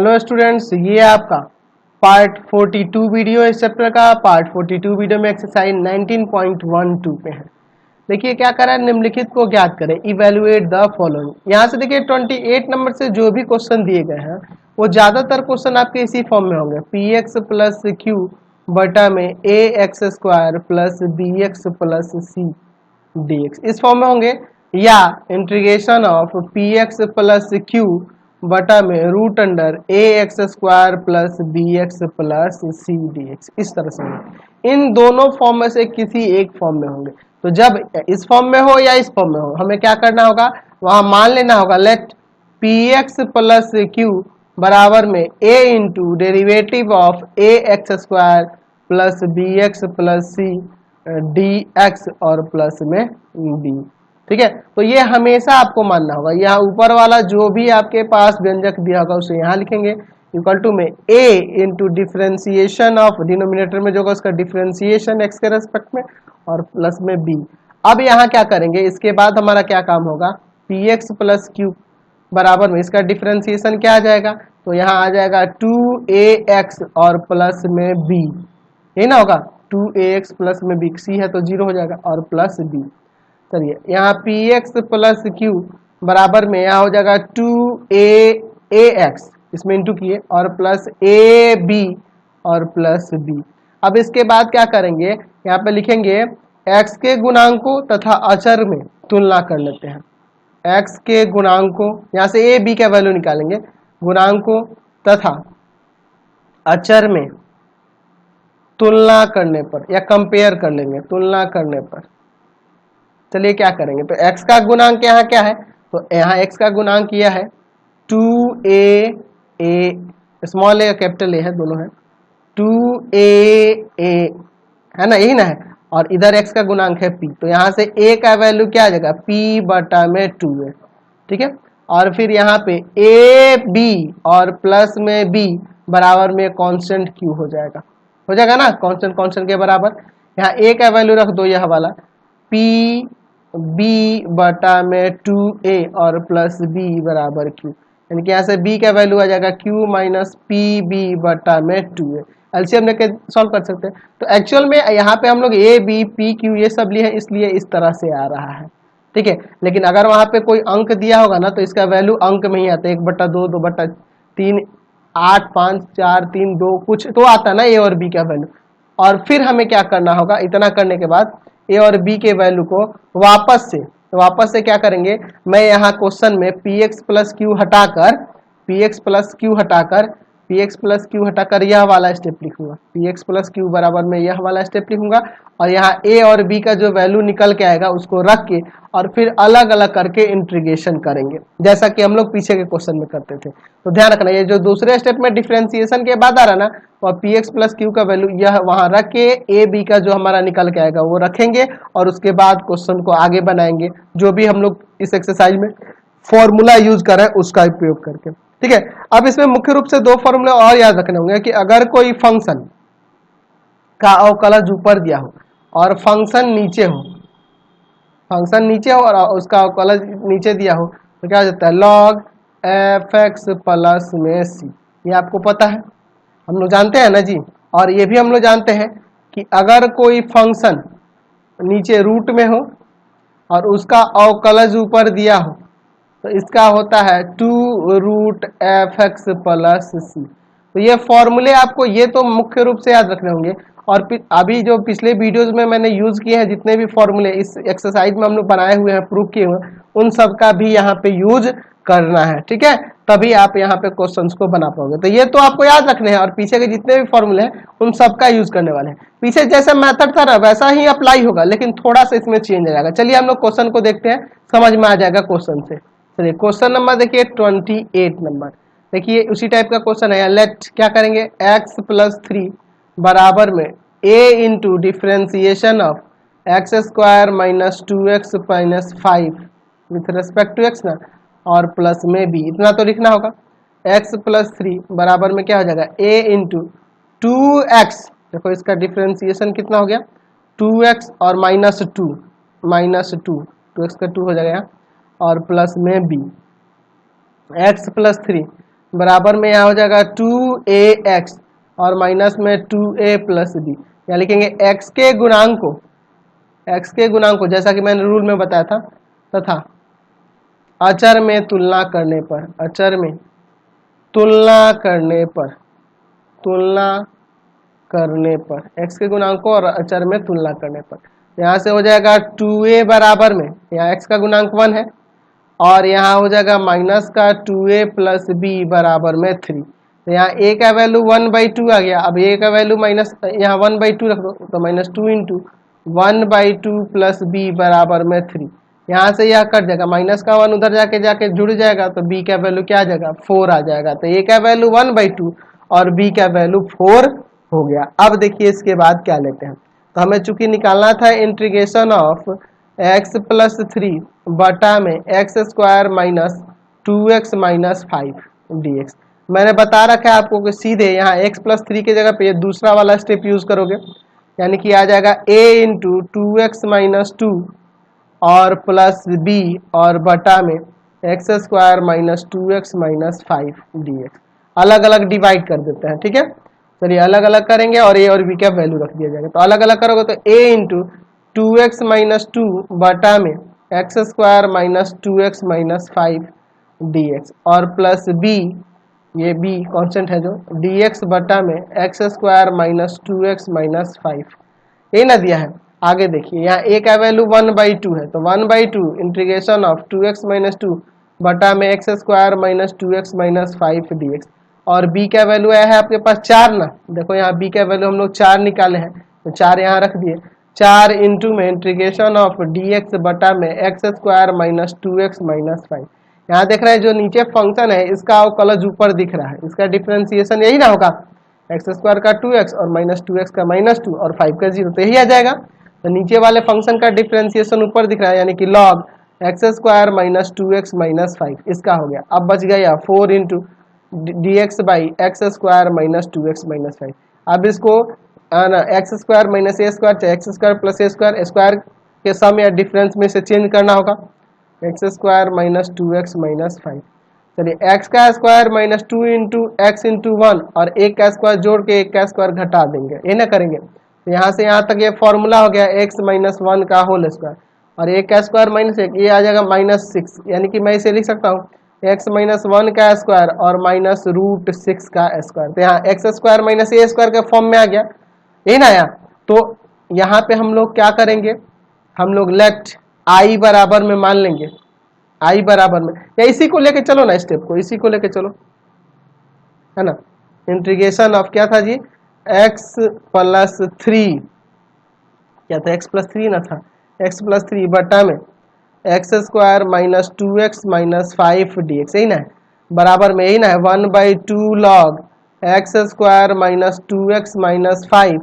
Hello students, ये आपका part 42 video इस चैप्टर का। पार्ट 42 वीडियो में एक्सरसाइज 19.12 पे है। देखिए क्या कर रहा है, निम्नलिखित को ज्ञात करें, इवेलुएट द फॉलोइंग। यहाँ से देखिए 28 नंबर से जो भी क्वेश्चन दिए गए हैं वो ज्यादातर क्वेश्चन आपके इसी फॉर्म में होंगे, पी एक्स प्लस क्यू बटा में A X square plus B X plus C D X, इस फॉर्म में होंगे, या integration of P X plus Q बटा में root under A X square plus B X plus C D X, इस तरह से होंगे। इन दोनों फॉर्म में से किसी एक फॉर्म में होंगे। तो जब इस फॉर्म में हो या इस फॉर्म में हो, हमें क्या करना होगा, वहां मान लेना होगा let P X plus Q बराबर में A into derivative of A X square plus B X plus C D X और प्लस में डी। ठीक है, तो ये हमेशा आपको मानना होगा। यहाँ ऊपर वाला जो भी आपके पास व्यंजक दिया होगा उसे यहाँ लिखेंगे इक्वल टू में a into differentiation of denominator में जो होगा उसका डिफ्रेंसिएशन x के रेस्पेक्ट में और प्लस में b। अब यहाँ क्या करेंगे, इसके बाद हमारा क्या काम होगा, px प्लस क्यू बराबर में इसका डिफ्रेंसिएशन क्या आ जाएगा, तो यहाँ आ जाएगा 2ax और प्लस में b, ये ना होगा 2ax प्लस में b, c है तो 0 हो जाएगा और प्लस b। चलिए यहाँ पी एक्स प्लस क्यू बराबर में यहाँ हो जाएगा 2a इसमें इंटू किए और प्लस ए बी और प्लस बी। अब इसके बाद क्या करेंगे, यहाँ पे लिखेंगे x के गुणांकों तथा अचर में तुलना कर लेते हैं। x के गुणांकों, यहाँ से ए बी का वैल्यू निकालेंगे, गुणांकों तथा अचर में तुलना करने पर या कंपेयर कर लेंगे, तुलना करने पर। चलिए क्या करेंगे, तो x का गुणांक यहाँ क्या है, तो यहाँ x का गुणांक यह है 2a, small A capital A है, दोनों है 2a है ना, यही ना है, और इधर x का गुणांक है p, तो यहाँ से a का वैल्यू क्या आ जाएगा p बटा में 2a। ठीक है, और फिर यहाँ पे a b और प्लस में b बराबर में कांस्टेंट q हो जाएगा ना, कांस्टेंट कांस्टेंट के बराबर। यहाँ a का वैल्यू रख दो यह वाला p b बटा में 2a और प्लस b बराबर q, यानी कि यहाँ से b का वैल्यू आ जाएगा q माइनस पी बी बटा में 2a। एलसीएम लेके सॉल्व कर सकते हैं। तो एक्चुअल में यहाँ पे हम लोग a b p q ये सब लिए हैं, इसलिए इस तरह से आ रहा है। ठीक है, लेकिन अगर वहाँ पे कोई अंक दिया होगा ना तो इसका वैल्यू अंक में ही आता है, 1/2, 2/3, 8, 5, 4, 3, 2 कुछ तो आता है ना a और b का वैल्यू। और फिर हमें क्या करना होगा, इतना करने के बाद ए और बी के वैल्यू को वापस से क्या करेंगे, मैं यहाँ क्वेश्चन में पी एक्स प्लस क्यू हटाकर यह वाला स्टेप लिखूंगा, पी एक्स प्लस क्यू बराबर में यह वाला स्टेप लिखूंगा, और यहाँ ए और बी का जो वैल्यू निकल के आएगा उसको रख के और फिर अलग अलग करके इंटीग्रेशन करेंगे, जैसा कि हम लोग पीछे के क्वेश्चन में करते थे। तो ध्यान रखना, ये जो दूसरे स्टेप में डिफ्रेंसिएशन के बाद आ रहा ना, और पी एक्स प्लस क्यू का वैल्यू यह वहां रख के ए बी का जो हमारा निकल के आएगा वो रखेंगे, और उसके बाद क्वेश्चन को आगे बनाएंगे जो भी हम लोग इस एक्सरसाइज में फॉर्मूला यूज कर रहे हैं उसका उपयोग करके। ठीक है, अब इसमें मुख्य रूप से दो फॉर्मूले और याद रखने होंगे कि अगर कोई फंक्शन का अवकलज ऊपर दिया हो और फंक्शन नीचे हो और उसका अवकलज नीचे दिया हो तो क्या हो जाता है, लॉग एफ एक्स प्लस में सी। ये आपको पता है, हम लोग जानते हैं ना जी। और ये भी हम लोग जानते हैं कि अगर कोई फंक्शन नीचे रूट में हो और उसका अवकलज ऊपर दिया हो तो इसका होता है 2√f(x प्लस सी। तो ये फॉर्मूले आपको ये तो मुख्य रूप से याद रखने होंगे, और अभी जो पिछले वीडियोस में मैंने यूज किए हैं जितने भी फॉर्मूले इस एक्सरसाइज में हम लोग बनाए हुए हैं, प्रूव किए हुए हैं, उन सब का भी यहाँ पे यूज करना है। ठीक है, तभी आप यहाँ पे क्वेश्चंस को बना पाओगे। तो ये तो आपको याद रखने हैं, और पीछे के जितने भी फॉर्मूले हैं उन सब का यूज करने वाले हैं। पीछे जैसा मेथड था ना वैसा ही अप्लाई होगा, लेकिन थोड़ा सा इसमें चेंज आ जाएगा। चलिए हम लोग क्वेश्चन को देखते हैं, समझ में आ जाएगा क्वेश्चन से। चलिए क्वेश्चन नंबर देखिए 28 नंबर, देखिए उसी टाइप का क्वेश्चन है। लेट क्या करेंगे, x प्लस 3 बराबर में a into differentiation of x square minus 2x minus 5 with respect to x ना, और प्लस में b, इतना तो लिखना होगा। x प्लस 3 बराबर में क्या हो जाएगा, a इंटू 2x, देखो इसका डिफ्रेंसिएशन कितना हो गया 2x और माइनस 2 2x का 2 हो जाएगा यहाँ, और प्लस में b। x प्लस 3 बराबर में यहाँ हो जाएगा 2ax और माइनस में 2a प्लस बी। यहाँ लिखेंगे x के गुणांक को जैसा कि मैंने रूल में बताया था तथा अचर में तुलना करने पर x के गुणांक को और अचर में तुलना करने पर यहाँ से हो जाएगा 2a बराबर में, यहाँ x का गुणांक 1 है और यहाँ हो जाएगा माइनस का 2a प्लस बी बराबर में 3। तो यहाँ a का वैल्यू 1/2 आ गया। अब a का वैल्यू माइनस यहाँ 1/2 रख दो तो माइनस 2 इंटू 1/2 प्लस बी बराबर में 3। यहाँ से यह कट जाएगा, माइनस का 1 उधर जाके जुड़ जाएगा तो b का वैल्यू क्या आ जाएगा 4 आ जाएगा। तो a का वैल्यू 1/2 और b का वैल्यू 4 हो गया। अब देखिए इसके बाद क्या लेते हैं, तो हमें चूंकि निकालना था इंटीग्रेशन ऑफ x प्लस 3 बटा में x square minus 2x minus 5 dx। मैंने बता रखा है आपको कि सीधे यहाँ x प्लस 3 की जगह पे दूसरा वाला स्टेप यूज करोगे, यानी कि आ जाएगा a इंटू 2x माइनस 2 और प्लस b और बटा में x square minus 2x minus 5 dx। अलग अलग डिवाइड कर देते हैं, ठीक है। चलिए अलग अलग करेंगे और a और b का वैल्यू रख दिया जाएगा। तो अलग अलग करोगे तो a इंटू 2x माइनस 2 बटा में x square minus 2x minus 5 dx और प्लस b, ये b कांस्टेंट है जो dx बटा में x square minus 2x minus 5, ये ना दिया है। आगे देखिए यहाँ a का वैल्यू 1/2 है तो 1/2 इंटीग्रेशन ऑफ 2x माइनस 2 बटा में x square minus 2x minus 5 dx और b का वैल्यू आया है आपके पास 4 ना। देखो यहाँ b का वैल्यू हम लोग 4 निकाले हैं तो 4 यहाँ रख दिए। 4 इंटू में इंटीग्रेशन ऑफ dx बटा में x square minus 2x minus 5। यहाँ देख रहे हैं जो नीचे फंक्शन है इसका कलज ऊपर दिख रहा है, इसका डिफरेंशिएशन यही ना होगा, एक्स स्क्वायर का 2x और माइनस 2x का माइनस 2 और 5 का 0, तो यही आ जाएगा। तो नीचे वाले फंक्शन का डिफरेंशिएशन ऊपर दिख रहा है यानी कि log x square minus 2x minus 5 इसका हो गया। अब बच गया 4 into dx by x square minus 2x minus 5। अब इसको एक्स स्क्वायर माइनस ए स्क्वायर चाहे एक्स स्क्वायर प्लस ए स्क्वायर के सम या डिफरेंस में से चेंज करना होगा, x square minus 2x minus 5। चलिए एक्स का square minus 2 into x into 1 और एक का स्क्वायर जोड़ के एक का स्क्वायर घटा देंगे, ये ना करेंगे। तो यहाँ से यहाँ तक ये फॉर्मूला हो गया x माइनस 1 का होल स्क्वायर और एक का स्क्वायर माइनस 1, ये आ जाएगा माइनस 6, यानी कि मैं इसे लिख सकता हूँ x माइनस 1 का स्क्वायर और माइनस रूट 6 का स्क्वायर। तो यहाँ एक्स स्क्वायर माइनस ए स्क्वायर के फॉर्म में आ गया, ये ना आया। तो यहाँ पे हम लोग क्या करेंगे, हम लोग लेट i बराबर में मान लेंगे, i बराबर में या इसी को लेके चलो ना, स्टेप को इसी को लेके चलो, है ना। इंटीग्रेशन ऑफ क्या था जी, x प्लस 3, क्या था x प्लस 3 ना था, x प्लस 3 बटा में x square minus 2x minus 5 dx, यही ना है, बराबर में यही ना है 1/2 log x square minus 2x minus 5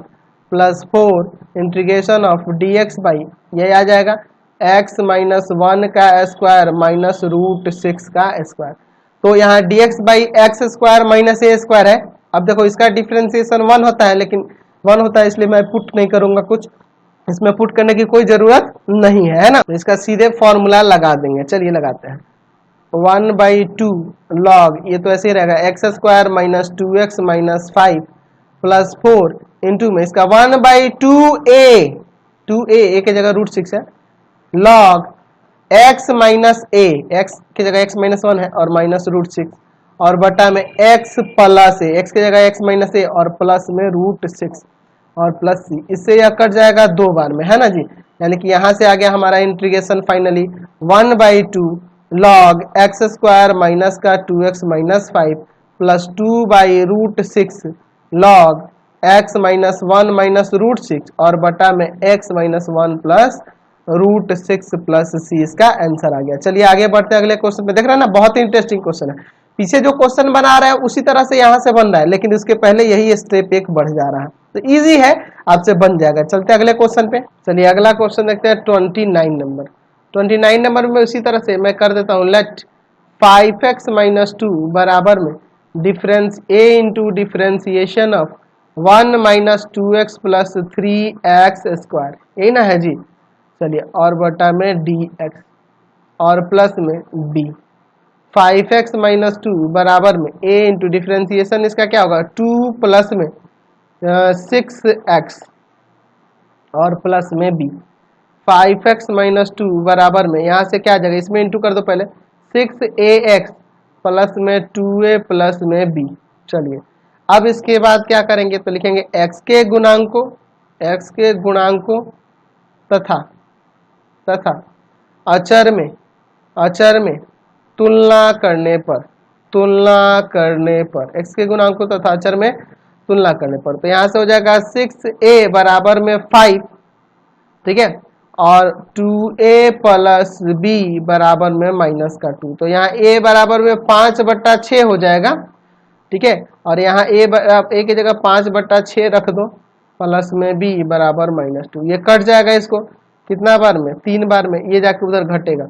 plus 4 integration of dx by यही आ जाएगा x माइनस 1 का स्क्वायर माइनस रूट 6 का स्क्वायर। तो यहाँ dx by x square minus A square है। अब देखो इसका डिफरेंशिएशन 1 होता है, लेकिन 1 होता है इसलिए मैं पुट नहीं करूंगा, कुछ इसमें पुट करने की कोई जरूरत नहीं है ना, तो इसका सीधे फॉर्मूला लगा देंगे। चलिए लगाते हैं 1/2 लॉग, ये तो ऐसे ही रहेगा x square minus 2x minus 5 plus 4 into में इसका 1/2a ए की जगह रूट 6 है, log x minus a, x की जगह x माइनस 1 है और माइनस रूट 6 और बटा में x प्लस a, x की जगह x माइनस a और प्लस में रूट 6 और प्लस c, इससे यह कट जाएगा 2 बार में, है ना जी। यानी कि यहाँ से आ गया हमारा integration finally 1/2 log x square minus का 2x minus 5 plus 2/√6 log x minus 1 minus root 6 और बटा में x minus 1 plus root 6 plus c, इसका आंसर आ गया। चलिए आगे बढ़ते हैं अगले क्वेश्चन में। देख रहे हैं ना, बहुत ही इंटरेस्टिंग क्वेश्चन है। पीछे जो क्वेश्चन बना रहा है उसी तरह से यहाँ से बन रहा है, लेकिन इसके पहले यही स्टेप एक बढ़ जा रहा है, तो इजी है, आपसे बन जाएगा। चलते हैं अगले क्वेश्चन पे। चलिए अगला क्वेश्चन देखते हैं 29 नंबर। 29 नंबर में उसी तरह से मैं कर देता हूँ लेट 5x माइनस 2 बराबर में difference a into differentiation of 1 minus 2x plus 3x square, यही ना है जी। चलिए और बटा में dx और प्लस में b, 5x माइनस टू बराबर में a इंटू डिफ्रेंसिएशन इसका क्या होगा 2 प्लस में 6x और प्लस में b। 5x माइनस टू बराबर में यहाँ से क्या आ जाएगा, इसमें इंटू कर दो पहले 6ax प्लस में 2a प्लस में b। चलिए अब इसके बाद क्या करेंगे, तो लिखेंगे x के गुणांकों तथा अचर में तुलना करने पर x के गुणांकों तथा अचर में तुलना करने पर, तो यहाँ से हो जाएगा 6a बराबर में 5, ठीक है, और 2a प्लस b बराबर में माइनस का 2। तो यहाँ a बराबर में 5/6 हो जाएगा, ठीक है, और यहाँ a की जगह 5/6 रख दो प्लस में b बराबर -2। ये कट जाएगा, इसको कितना बार में 3 बार में, ये जाके उधर घटेगा,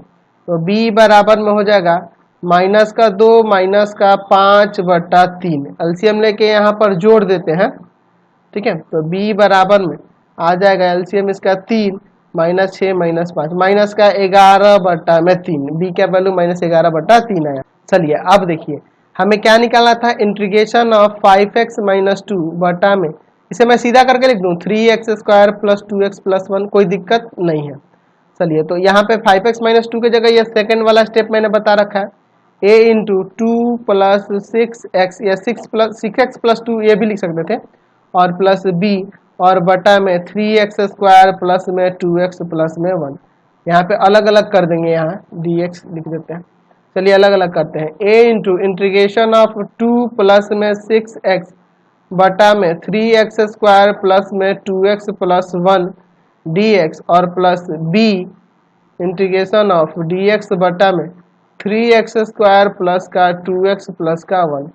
तो b बराबर में हो जाएगा माइनस का 2 माइनस का 5/3। एलसीएम लेके यहाँ पर जोड़ देते हैं, ठीक है, तो b बराबर में आ जाएगा एलसीएम इसका 3 माइनस 6 माइनस 5 माइनस का 11/3, b का वैल्यू -11/3 आया। चलिए अब देखिए हमें क्या निकालना था, इंटीग्रेशन ऑफ 5x माइनस 2 बटा में, इसे मैं सीधा करके लिख दूं 3x² प्लस 2x प्लस 1, कोई दिक्कत नहीं है। चलिए तो यहाँ पे 5x माइनस 2 की जगह ये सेकंड वाला स्टेप मैंने बता रखा है, a इंटू 2 प्लस 6x या 6x प्लस 2 ये भी लिख सकते थे, और प्लस b और बटा में 3x² प्लस में 2x प्लस में 1। यहाँ पे अलग अलग कर देंगे, यहाँ dx लिख देते हैं। चलिए अलग अलग करते हैं, a into integration of 2 plus में 6x बटा में 3x² प्लस में 2x प्लस 1 dx और plus b integration of dx बटा में 3x² प्लस का 2x प्लस का 1,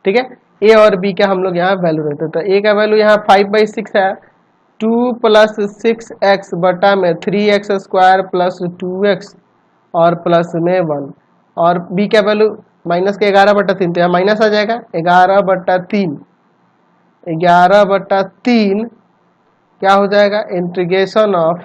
ठीक है। a और b का हम लोग यहाँ वैल्यू रहते हैं, तो a का वैल्यू यहाँ 5/6 है, 2 प्लस 6x बटा में 3x² प्लस 2x और प्लस में 1, और b का वैल्यू माइनस के 11/3, तो यहाँ माइनस आ जाएगा 11/3 क्या हो जाएगा, इंटीग्रेशन ऑफ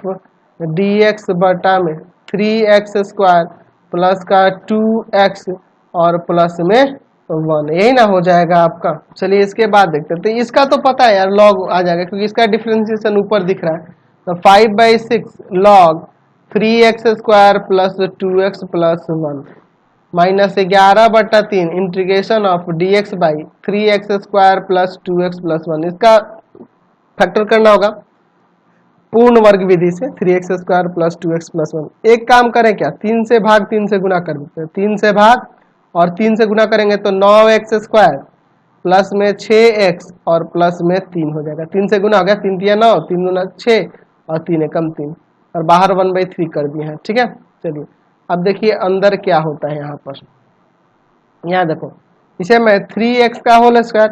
dx बटा में 3x² प्लस का 2x और प्लस में 1, यही ना हो जाएगा आपका। चलिए इसके बाद देखते हैं, तो इसका तो पता है यार लॉग आ जाएगा क्योंकि इसका डिफरेंशिएशन ऊपर दिख रहा है, तो 5/6 log 3x² plus 2x plus 1 minus 11/3 integration of dx by 3x² plus 2x plus 1, इसका फैक्टर करना होगा पूर्ण वर्ग विधि से 3x² प्लस 2x प्लस 1। एक काम करें क्या, 3 से भाग 3 से गुना कर देते हैं, 3 से भाग और 3 से गुना करेंगे तो 9x² प्लस में 6x और प्लस में 3 हो जाएगा, 3 से गुना हो गया, 3 तिया 9, 3 दूना 6 और 3 एकम 3, और बाहर 1/3 कर दिए हैं, ठीक है। चलिए अब देखिए अंदर क्या होता है, यहाँ पर यहाँ देखो, इसे मैं 3x का whole square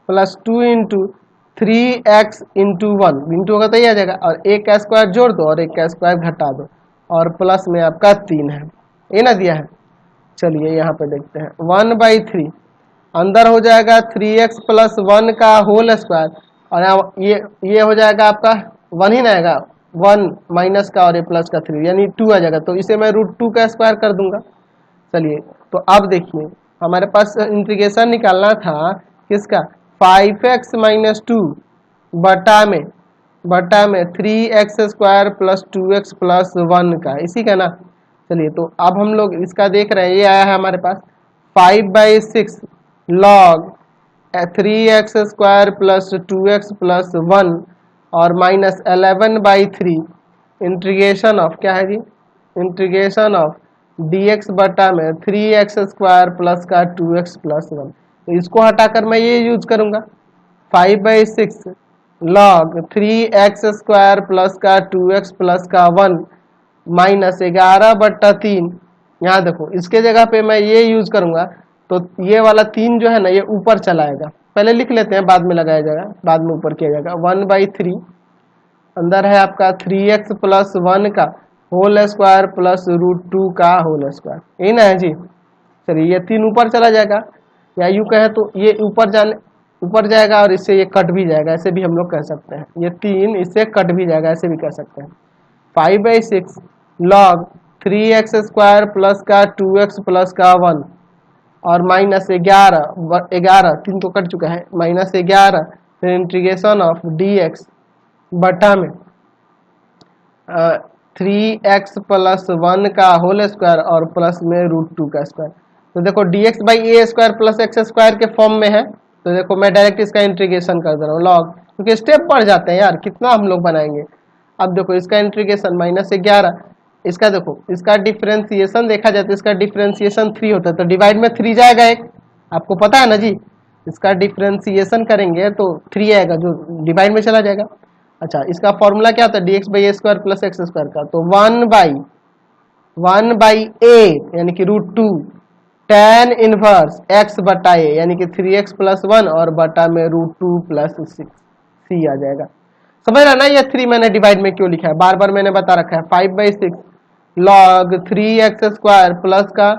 plus 2 into 3x into 1 into होगा तो ये आ जाएगा, और एक का स्क्वायर जोड़ दो और एक का स्क्वायर घटा दो, और प्लस में आपका 3 है, ये ना दिया है। चलिए यहाँ पे देखते हैं 1/3 अंदर हो जाएगा 3x प्लस 1 का होल स्क्वायर, और यहाँ ये हो जाएगा आपका 1 ही ना आएगा, 1 माइनस का और ये प्लस का 3 यानी 2 आ जाएगा, तो इसे मैं √2 का स्क्वायर कर दूंगा। चलिए तो अब देखिए हमारे पास इंटीग्रेशन निकालना था किसका, 5x माइनस 2 बटा में 3x² प्लस 2x प्लस 1 का, इसी का ना। चलिए तो अब हम लोग इसका देख रहे हैं, ये आया है हमारे पास 5/6 log 3x² plus 2x plus 1 और माइनस 11/3 इंटीग्रेशन ऑफ क्या है जी, इंटीग्रेशन ऑफ dx बटा में 3x² प्लस का 2x प्लस 1, तो इसको हटाकर मैं ये यूज करूंगा 5/6 लॉग 3x² प्लस का 2x प्लस का 1 माइनस 11/3। यहाँ देखो इसके जगह पे मैं ये यूज करूंगा, तो ये वाला 3 जो है ना ये ऊपर चला आएगा, पहले लिख लेते हैं बाद में लगाया जाएगा, बाद में ऊपर किया जाएगा। 1/3 अंदर है आपका 3x प्लस 1 का होल स्क्वायर प्लस √2 का होल स्क्वायर, यही ना है जी। चलिए ये 3 ऊपर चला जाएगा, या यूं कहें तो ये ऊपर जाएगा और इससे ये कट भी जाएगा, ऐसे भी हम लोग कह सकते हैं, ये 3 इससे कट भी जाएगा, ऐसे भी कह सकते हैं। 5/6 लॉग 3x² प्लस का 2x प्लस का 1 और -11 3 तो कट चुका है, -11 फिर इंटीग्रेशन ऑफ dx बटा में 3x प्लस 1 का होल स्क्वायर और प्लस में √2 का स्क्वायर। तो देखो dx by A square plus x square के फॉर्म में है, तो देखो मैं डायरेक्ट इसका इंटीग्रेशन कर दे रहा हूँ लॉग, क्योंकि स्टेप बढ़ जाते हैं यार, कितना हम लोग बनाएंगे। अब देखो इसका इंटीग्रेशन -11, इसका देखो इसका डिफरेंशिएशन देखा जाए तो इसका डिफरेंशिएशन 3 होता है, तो डिवाइड में 3 जाएगा एक, आपको पता है ना जी, इसका डिफरेंशिएशन करेंगे तो 3 आएगा जो डिवाइड में चला जाएगा। अच्छा इसका फॉर्मूला क्या होता है dx by A square plus x square का, तो 1 बाई ए यानी कि √2 tan इनवर्स x बटा ए यानी कि 3x प्लस 1 और बटा में √2 प्लस 6 c आ जाएगा। समझ रहा ना, ये 3 मैंने डिवाइड में क्यों लिखा है, बार बार मैंने बता रखा है। 5/6 log 3x² प्लस का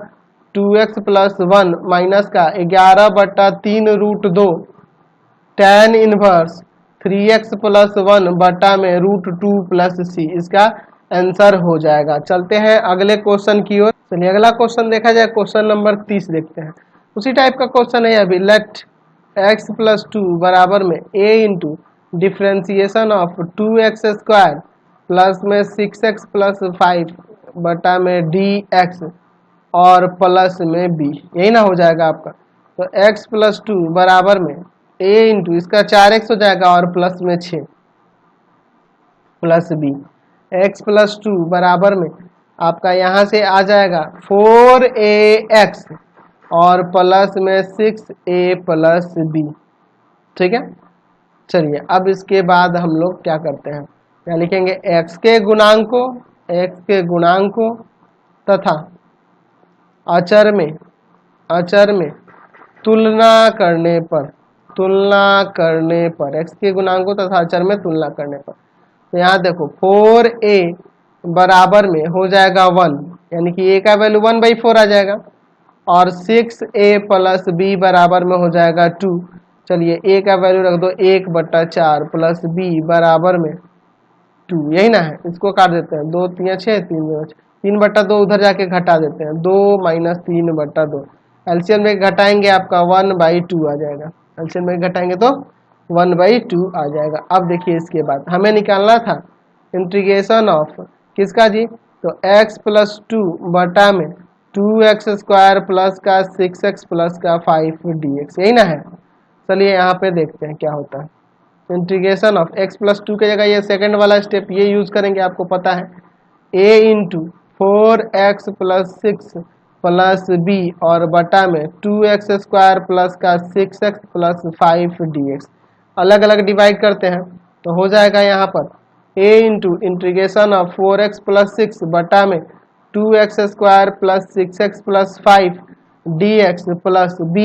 2x प्लस 1 माइनस का 11 बटा 3 √2 tan इनवर्स 3x प्लस 1 बटा में √2 प्लस c, इसका आंसर हो जाएगा। चलते हैं अगले क्वेश्चन की ओर। चलिए अगला क्वेश्चन देखा जाए, क्वेश्चन नंबर 30 देखते हैं। उसी टाइप का क्वेश्चन है अभी, लेट x प्लस 2 बराबर में a into differentiation of 2x² plus में 6x प्लस 5 बटा में dx और प्लस में b, यही ना हो जाएगा आपका। तो x प्लस 2 बराबर में a इंटू इसका 4x हो जाएगा और प्लस में 6 प्लस b, x प्लस 2 बराबर में आपका यहाँ से आ जाएगा 4ax और प्लस में 6a प्लस b, ठीक है। चलिए अब इसके बाद हम लोग क्या करते हैं, क्या लिखेंगे, x के गुणांकों तथा अचर में तुलना करने पर x के गुणांकों तथा अचर में तुलना करने पर, तो यहाँ देखो 4a बराबर में हो जाएगा 1 यानी कि a का वैल्यू 1/4 आ जाएगा और 6a प्लस b बराबर में हो जाएगा 2। चलिए a का वैल्यू रख दो 1/4 प्लस b बराबर में 2, यही ना है, इसको काट देते हैं, 2 3 6 3/2 उधर जाके घटा देते हैं, 2 माइनस 3/2, एलसीएम में घटाएंगे आपका 1/2 आ जाएगा, एलसीएम में घटाएंगे तो 1/2 आ जाएगा। अब देखिए इसके बाद हमें निकालना था इंटीग्रेशन ऑफ किसका जी, तो x प्लस 2 बटा में 2x² प्लस का 6x प्लस का 5 dx, यही ना है। चलिए यहाँ पे देखते हैं क्या होता है। इंटीग्रेशन ऑफ x प्लस 2 की जगह ये सेकंड वाला स्टेप ये यूज करेंगे, आपको पता है, a into 4x plus 6 plus b और बटा में 2x² प्लस का 6x प्लस 5 dx, अलग अलग डिवाइड करते हैं तो हो जाएगा यहाँ पर a into integration of 4x plus 6 बटा में 2x² plus 6x plus 5 dx plus b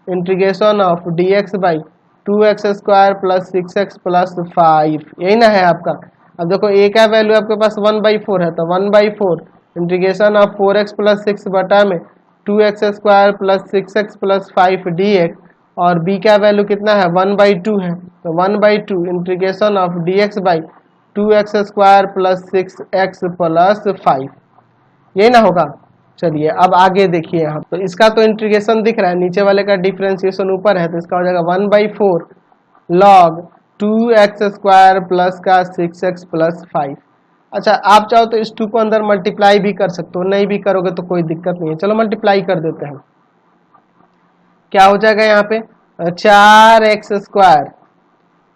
integration of dx by 2x² plus 6x plus 5, यही ना है आपका। अब देखो a का वैल्यू आपके पास 1/4 है, तो 1/4 इंटीग्रेशन ऑफ 4x प्लस 6 बटा में 2x² plus 6x plus 5 dx और b का वैल्यू कितना है 1/2 है, तो 1/2 integration of dx by 2x² plus 6x plus 5, यही ना होगा। चलिए अब आगे देखिए यहाँ, तो इसका तो इंटीग्रेशन दिख रहा है, नीचे वाले का डिफरेंशिएशन ऊपर है, तो इसका हो जाएगा 1/4 log 2x² प्लस का 6x प्लस 5। अच्छा आप चाहो तो इस 2 को अंदर मल्टीप्लाई भी कर सकते हो, नहीं भी करोगे तो कोई दिक्कत नहीं है, चलो मल्टीप्लाई कर देते हैं। क्या हो जाएगा यहाँ पे 4x²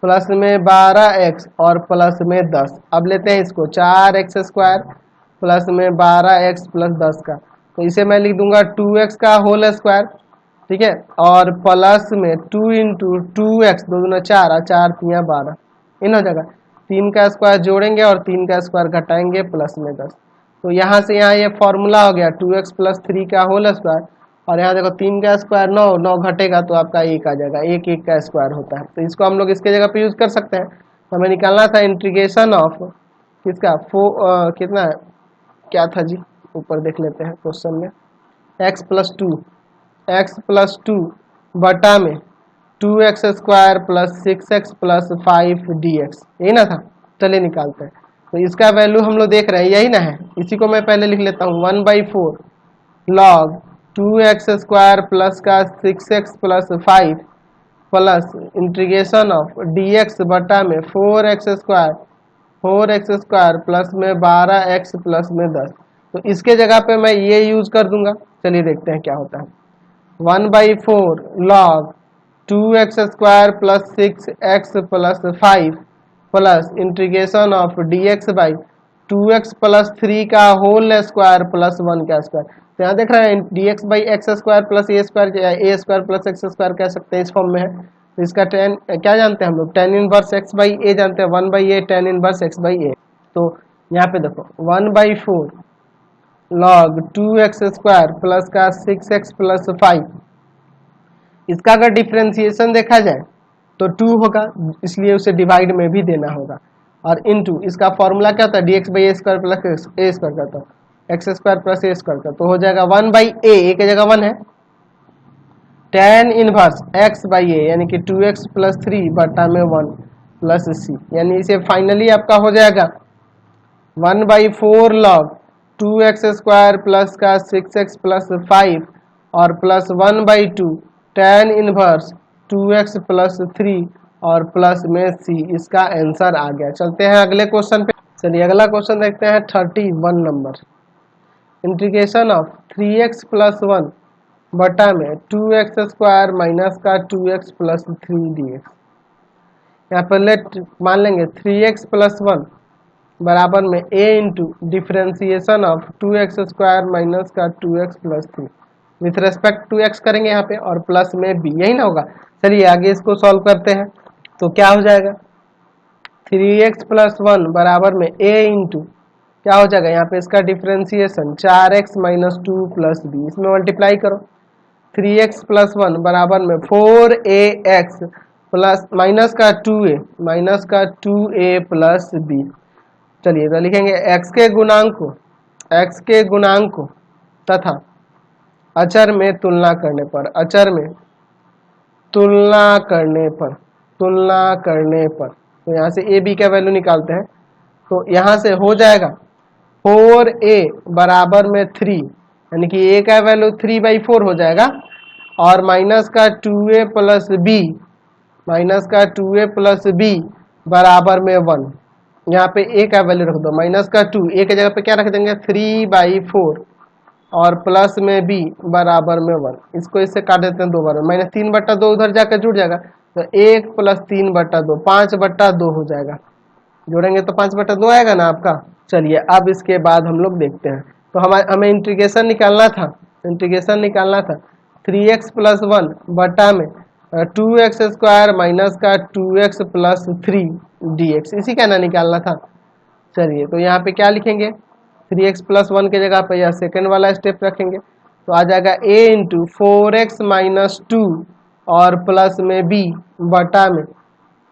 प्लस में 12x और प्लस में 10। अब लेते हैं इसको 4x² प्लस में 12x प्लस 10 का, तो इसे मैं लिख दूंगा 2x का होल स्क्वायर, ठीक है, और प्लस में 2 इंटू 2x 2 दूना 4 और 4 3 12, इन हो जाएगा 3 का स्क्वायर जोड़ेंगे और 3 का स्क्वायर घटाएंगे प्लस में 10। तो यहाँ से यहाँ ये फॉर्मूला हो गया 2x प्लस 3 का होल स्क्वायर, और यहाँ देखो 3 का स्क्वायर 9 9 घटेगा तो आपका 1 आ जाएगा, 1 1 का स्क्वायर होता है, तो इसको हम लोग इसके जगह पे यूज कर सकते हैं। तो हमें निकालना था इंटीग्रेशन ऑफ किसका कितना है, क्या था जी, ऊपर देख लेते हैं क्वेश्चन में, x प्लस 2 बटा में 2x² plus 6x plus 5 dx, यही ना था। चलिए निकालते हैं, तो इसका वैल्यू हम लोग देख रहे हैं, यही ना है। इसी को मैं पहले लिख लेता हूँ, 1/4 log 2x स्क्वायर प्लस का 6x plus 5 plus integration of dx बटा में 4x स्क्वायर प्लस में 12x प्लस में 10। तो इसके जगह पे मैं ये यूज कर दूंगा। चलिए देखते हैं क्या होता है। 1/4 log 2x square plus 6x plus 5 plus integration of dx by 2x plus 3 का होल स्क्वायर प्लस 1 का स्क्वायर। तो यहाँ देख रहे हैं dx by x square plus A square, A square plus x square कह सकते हैं, इस फॉर्म में है। तो इसका टेन क्या जानते हैं हम लोग, tan inverse X by A जानते हैं, 1/a tan inverse X by A. तो यहाँ पे देखो 1/4 log 2x स्क्वायर प्लस का 6x प्लस 5, इसका अगर डिफ्रेंसिएशन देखा जाए तो 2 होगा, इसलिए उसे डिवाइड में भी देना होगा। और इनटू इसका फॉर्मूला क्या होता है, dx by A square plus A square करता है, एक्स स्क्वायर प्लस ए स्क्वायर का। तो हो जाएगा 1/a, ए की जगह 1 है, tan इनवर्स x बाई ए यानी कि 2x प्लस 3 बटा में 1 प्लस c, यानी इसे फाइनली आपका हो जाएगा 1/4 log 2x स्क्वायर प्लस का 6x प्लस 5 और plus 1/2 tan inverse 2x plus 3 और प्लस में c। इसका आंसर आ गया। चलते हैं अगले क्वेश्चन पे। चलिए अगला क्वेश्चन देखते हैं 31 number. Integration of 3x plus 1 बटा में 2x स्क्वायर माइनस का 2x प्लस 3 dx। यहाँ पर लेट मान लेंगे 3x प्लस 1 बराबर में a into differentiation of 2x square minus का 2x plus 3 with respect to x करेंगे यहाँ पे, और प्लस में b, यही ना होगा। चलिए आगे इसको सॉल्व करते हैं। तो क्या हो जाएगा, 3x प्लस 1 बराबर में a इंटू क्या हो जाएगा, यहाँ पे इसका differentiation 4x minus 2 plus b, इसमें मल्टीप्लाई करो। 3x प्लस 1 बराबर में 4ax प्लस माइनस का 2a प्लस b। चलिए तो लिखेंगे x के गुणांक को तथा अचर में तुलना करने पर तो यहाँ से a b का वैल्यू निकालते हैं। तो यहाँ से हो जाएगा 4a बराबर में 3, यानी कि a का वैल्यू 3/4 हो जाएगा, और माइनस का 2a प्लस b बराबर में 1। यहाँ पे a का वैल्यू रख दो, माइनस का 2, a के जगह पे क्या रख देंगे 3/4 और प्लस में b बराबर में 1। इसको इससे काट देते हैं 2 बार, माइनस 3/2 उधर जाकर जुड़ जाएगा, तो 1 प्लस 3/2 5/2 हो जाएगा। जोड़ेंगे तो 5/2 आएगा ना आपका। चलिए अब इसके बाद हम लोग देखते हैं। तो हमें इंटीग्रेशन निकालना था 3x प्लस 1 बटा में 2x स्क्वायर माइनस का 2x प्लस 3 dx, इसी का ना निकालना था। चलिए तो यहाँ पे क्या लिखेंगे, 3x प्लस 1 के जगह पे यह सेकेंड वाला स्टेप रखेंगे, तो आ जाएगा a इंटू 4x माइनस 2 और प्लस में b बटा में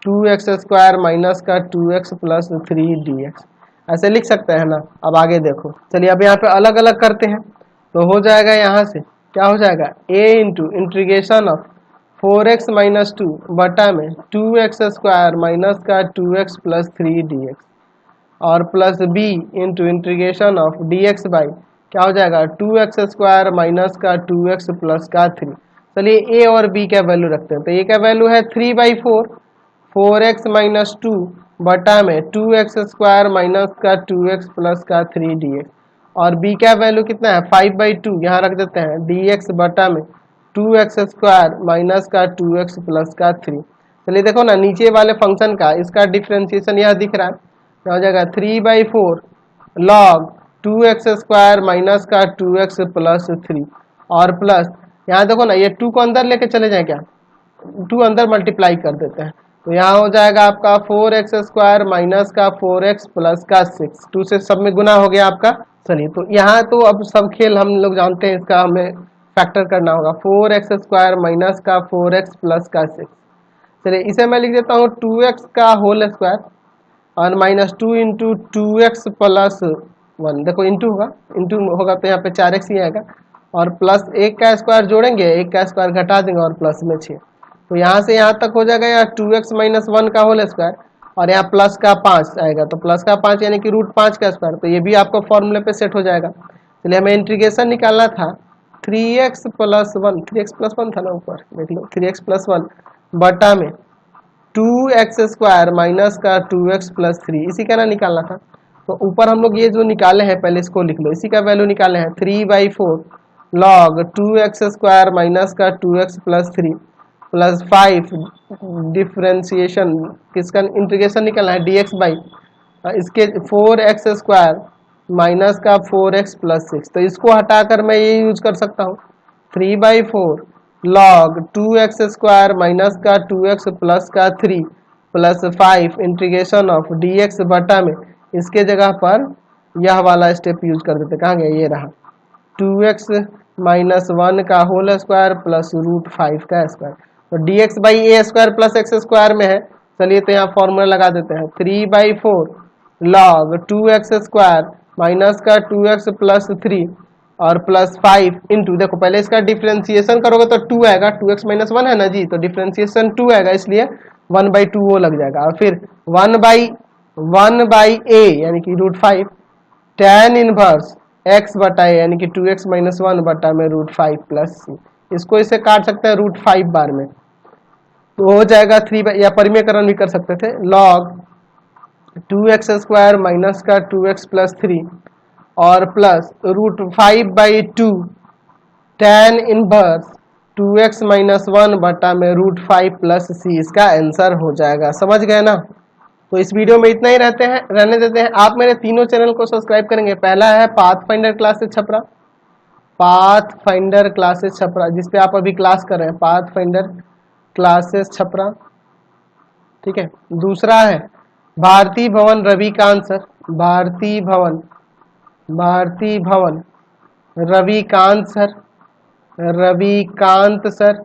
2x स्क्वायर माइनस का 2x प्लस 3 dx, ऐसे लिख सकते हैं ना। अब आगे देखो, चलिए अब यहाँ पे अलग अलग करते हैं। तो हो जाएगा यहाँ से क्या हो जाएगा, a into integration of 4x minus 2 बटा में 2x स्क्वायर माइनस का 2x प्लस 3 dx और plus b into integration of dx by क्या हो जाएगा 2x स्क्वायर माइनस का 2x प्लस का 3। चलिए a और b का वैल्यू रखते हैं। तो a का वैल्यू है 3/4 4x माइनस 2 बटा में 2x स्क्वायर माइनस का 2x प्लस का 3 dx, और b का वैल्यू कितना है 5/2, यहाँ रख देते हैं dx बटा में 2x स्क्वायर माइनस का 2x प्लस का 3। चलिए देखो ना नीचे वाले फंक्शन का इसका डिफ्रेंसिएशन यह दिख रहा है, क्या हो जाएगा 3/4 log 2x स्क्वायर माइनस का 2x प्लस 3 और प्लस यहाँ देखो ना ये 2 को अंदर लेके चले जाए, क्या 2 अंदर मल्टीप्लाई कर देते हैं। तो यहाँ हो जाएगा आपका 4x स्क्वायर माइनस का 4x प्लस का 6, 2 से सब में गुना हो गया आपका। चलिए तो यहाँ तो अब सब खेल हम लोग जानते हैं, इसका हमें फैक्टर करना होगा 4x स्क्वायर माइनस का 4x प्लस का 6। चलिए इसे मैं लिख देता हूँ 2x का होल स्क्वायर और माइनस 2 इंटू 2x प्लस 1, देखो इंटू होगा तो यहाँ पे 4x ही आएगा, और प्लस 1 का स्क्वायर जोड़ेंगे 1 का स्क्वायर घटा देंगे और प्लस में 6। तो यहाँ से यहाँ तक हो जाएगा यार 2x माइनस 1 का होल स्क्वायर और यहाँ प्लस का 5 आएगा, तो प्लस का 5 यानी कि रूट 5 का स्क्वायर, तो ये भी आपको फॉर्मूले पे सेट हो जाएगा। चलिए हमें इंटीग्रेशन निकालना था 3x प्लस 1, 3x प्लस 1 था ना ऊपर, देख लो 3x प्लस 1 बटा में 2x स्क्वायर माइनस का 2x प्लस 3, इसी का ना निकालना था। तो ऊपर हम लोग ये जो निकाले हैं पहले इसको लिख लो, इसी का वैल्यू निकाले हैं 3/4 लॉग 2x स्क्वायर माइनस का 2x प्लस 3 प्लस 5 डिफ्रेंसिएशन, किसका इंटीग्रेशन निकालना है dx बाई इसके 4x स्क्वायर माइनस का 4x प्लस 6, तो इसको हटाकर मैं ये यूज कर सकता हूँ 3/4 लॉग 2x स्क्वायर माइनस का 2x प्लस का 3 प्लस 5 इंटीग्रेशन ऑफ dx बटा में इसके जगह पर यह वाला स्टेप यूज कर देते, कहाँ गया, ये रहा 2x माइनस 1 का होल स्क्वायर प्लस रूट 5 का स्क्वायर, तो dx by A square plus x square में है। चलिए तो यहाँ फॉर्मूला लगा देते हैं 3/4 लॉग 2x स्क्वायर माइनस का 2x प्लस 3 और प्लस 5 इंटू, देखो पहले इसका डिफ्रेंसिएशन करोगे तो 2 आएगा, 2x माइनस 1 है ना जी, तो डिफ्रेंसिएशन 2 आएगा, इसलिए 1/2 वो लग जाएगा, और फिर 1/1 a यानी कि रूट 5 tan इनवर्स x बटा a यानी कि 2x माइनस 1 बटा में रूट 5 प्लस c, इसको इसे काट सकते हैं रूट 5 बार में, तो हो जाएगा 3 या परिमेयकरण भी कर सकते थे, log 2x स्क्वायर माइनस का 2x प्लस 3 और plus root 5/2 tan inverse 2x minus 1 बटा में रूट 5 प्लस c, इसका आंसर हो जाएगा। समझ गए ना? तो इस वीडियो में इतना ही रहने देते हैं। आप मेरे तीनों चैनल को सब्सक्राइब करेंगे। पहला है pathfinder classes Chhapra, pathfinder classes Chhapra जिसपे आप अभी क्लास कर रहे हैं, पाथफाइंडर क्लासेस छपरा, ठीक है। दूसरा है भारती भवन रविकांत सर, भारती भवन रविकांत सर, रविकांत सर,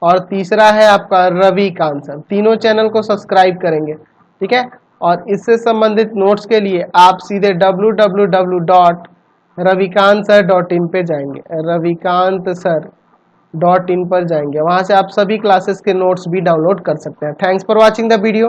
और तीसरा है आपका रविकांत सर। तीनों चैनल को सब्सक्राइब करेंगे, ठीक है। और इससे संबंधित नोट्स के लिए आप सीधे www.ravikantsir.in पे जाएंगे, ravikantsir.in पर जाएंगे, वहां से आप सभी क्लासेस के नोट्स भी डाउनलोड कर सकते हैं। Thanks for watching the video.